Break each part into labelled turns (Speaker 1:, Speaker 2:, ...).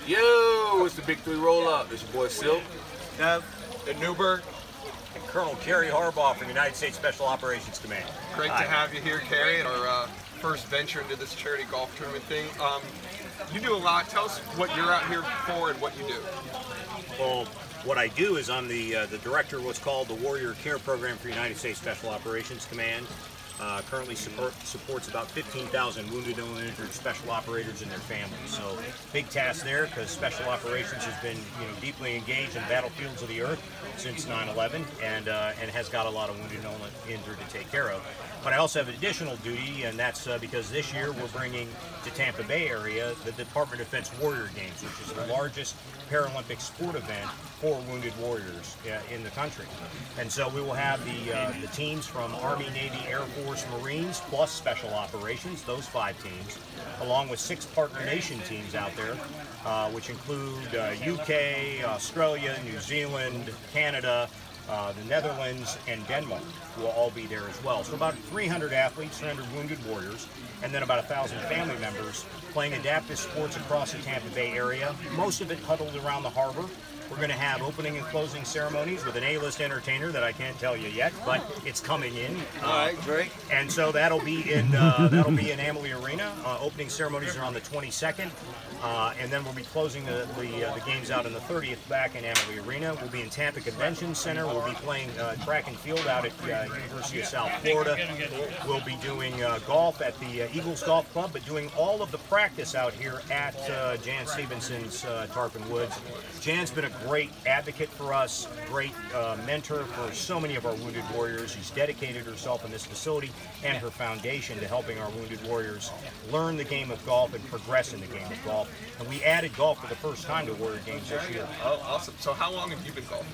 Speaker 1: Yo, it's the Big Three Roll Up. It's your boy Silk.
Speaker 2: Dev,
Speaker 3: and Newberg, and Colonel Cary Harbaugh from the United States Special Operations Command.
Speaker 2: Great to have you here, Cary, at our first venture into this charity golf tournament thing. You do a lot. Tell us what you're out here for and what you do.
Speaker 3: Well, what I do is I'm the director of what's called the Warrior Care Program for United States Special Operations Command. Currently supports about 15,000 wounded and injured special operators and their families. So big task there, because special operations has been deeply engaged in battlefields of the earth since 9/11 and has got a lot of wounded and injured to take care of. But I also have additional duty, and that's because this year we're bringing to Tampa Bay area the Department of Defense Warrior Games, which is the largest Paralympic sport event for wounded warriors in the country. And so we will have the teams from Army, Navy, Air Force, Marines, plus Special Operations, those 5 teams, along with 6 partner nation teams out there, which include UK, Australia, New Zealand, Canada, the Netherlands, and Denmark will all be there as well. So about 300 athletes, 300 wounded warriors, and then about 1,000 family members playing adaptive sports across the Tampa Bay area, most of it huddled around the harbor. We're going to have opening and closing ceremonies with an A-list entertainer that I can't tell you yet, but it's coming in.
Speaker 1: All right, great.
Speaker 3: And so that'll be in Amalie Arena. Opening ceremonies are on the 22nd, and then we'll be closing the games out on the 30th back in Amalie Arena. We'll be in Tampa Convention Center. We'll be playing track and field out at University of South Florida. We'll be doing golf at the Eagles Golf Club, but doing all of the practice out here at Jan Stevenson's Tarpon Woods. Jan's been a great advocate for us, great mentor for so many of our wounded warriors. She's dedicated herself in this facility and her foundation to helping our wounded warriors learn the game of golf and progress in the game of golf. And we added golf for the first time to Warrior Games this year.
Speaker 2: Oh, awesome. So how long have you been golfing?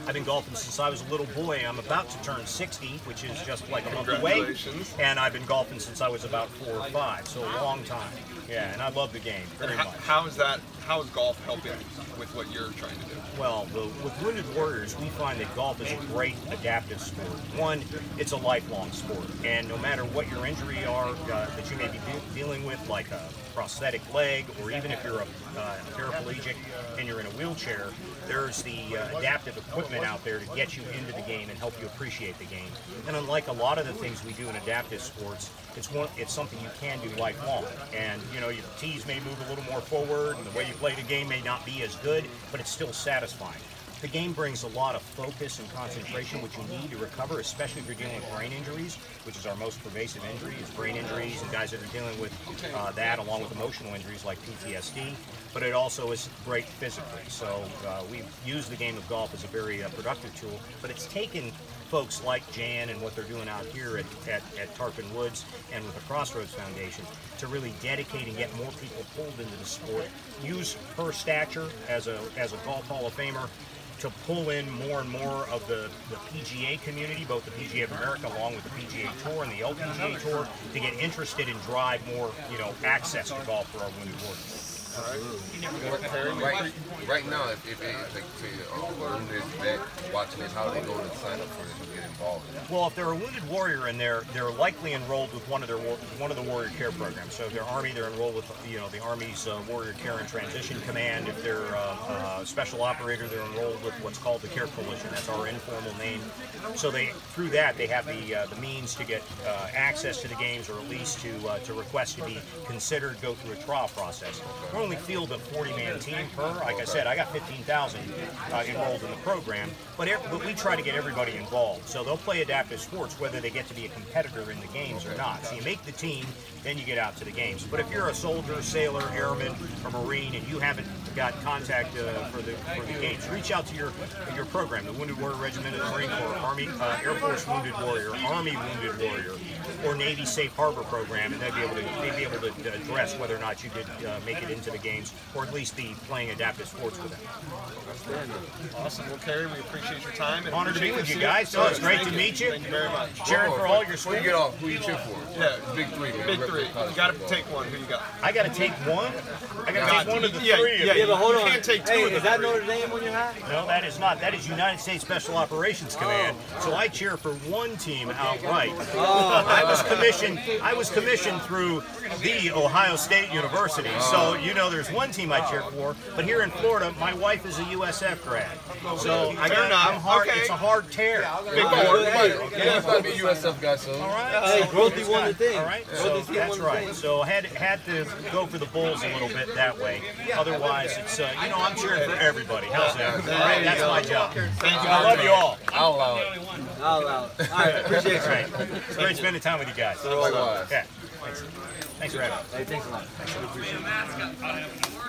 Speaker 3: I've been golfing since I was a little boy. I'm about to turn 60, which is just like a month away. And I've been golfing since I was about 4 or 5, so a long time. Yeah, and I love the game very much.
Speaker 2: How is golf helping with what you're trying to do?
Speaker 3: Well, with wounded warriors, we find that golf is a great adaptive sport. One, it's a lifelong sport, and no matter what your injury are that you may be dealing with, like a prosthetic leg, or even if you're a paraplegic and you're in a wheelchair, there's the adaptive equipment out there to get you into the game and help you appreciate the game. And unlike a lot of the things we do in adaptive sports, it's something you can do lifelong. And your tees may move a little more forward, and the way you play the game may not be as good, but it's still satisfying. The game brings a lot of focus and concentration, which you need to recover, especially if you're dealing with brain injuries, which is our most pervasive injury, is brain injuries and guys that are dealing with that, along with emotional injuries like PTSD. But it also is great physically. So we've used the game of golf as a very productive tool, but it's taken folks like Jan and what they're doing out here at Tarpon Woods and with the Crossroads Foundation to really dedicate and get more people pulled into the sport. Use her stature as a Golf Hall of Famer to pull in more and more of the PGA community, both the PGA of America along with the PGA Tour and the LPGA Tour, to get interested and drive more, access to golf for our wounded warriors.
Speaker 1: Right now, if a wounded vet watching this, how do they go to sign up for this and get involved?
Speaker 3: Well, if they're a wounded warrior and they're likely enrolled with one of the Warrior Care programs. So if they're Army, they're enrolled with the Army's Warrior Care and Transition Command. If they're a special operator, they're enrolled with what's called the Care Coalition. That's our informal name. So through that they have the means to get access to the games, or at least to request to be considered, go through a trial process. We only field a 40-man team per. Like I said, I got 15,000 enrolled in the program, but we try to get everybody involved. So they'll play adaptive sports whether they get to be a competitor in the games or not. So you make the team, then you get out to the games. But if you're a soldier, sailor, airman, or Marine, and you haven't got contact for the games, reach out to your program, the Wounded Warrior Regiment of the Marine Corps, Army, Air Force Wounded Warrior, Army Wounded Warrior, or Navy Safe Harbor program, and they'd be able to address whether or not you could make it into the games, or at least be playing adaptive sports with them.
Speaker 2: Awesome. Well, Cary, we appreciate your time. And
Speaker 3: honor to be with you guys. So it's great to meet you.
Speaker 2: Thank you very much.
Speaker 3: Cheering for all your
Speaker 1: Before you get off, who you cheer for?
Speaker 2: Yeah,
Speaker 1: Big Three.
Speaker 2: Big Three. You got to take one. Who you got?
Speaker 3: I got to take one. I got to take one of the 3.
Speaker 2: Yeah, but hold on. You
Speaker 4: can't take 2 of the 3. Is that Notre Dame on your hat?
Speaker 3: No, that is not. That is United States Special Operations Command. So I cheer for one team outright. I was commissioned through the Ohio State University. So know there's one team I cheer for, but here in Florida, my wife is a USF grad. So I'm hard.
Speaker 2: Okay.
Speaker 3: It's a hard tear.
Speaker 2: Big board.
Speaker 1: You must not be a USF guy, so.
Speaker 3: All right.
Speaker 4: Hey, growthy won the thing.
Speaker 3: All right. So that's right. So had to go for the Bulls a little bit that way. Otherwise, it's I'm cheering for everybody. How's that? All right. That's my job.
Speaker 2: Thank you.
Speaker 3: I love you all.
Speaker 1: I'll allow it.
Speaker 4: All out. All right, appreciate you.
Speaker 3: All right. It's great spending time with you guys.
Speaker 1: Likewise.
Speaker 3: Yeah. Thanks for having me.
Speaker 4: Hey, thanks a lot.
Speaker 3: Thanks.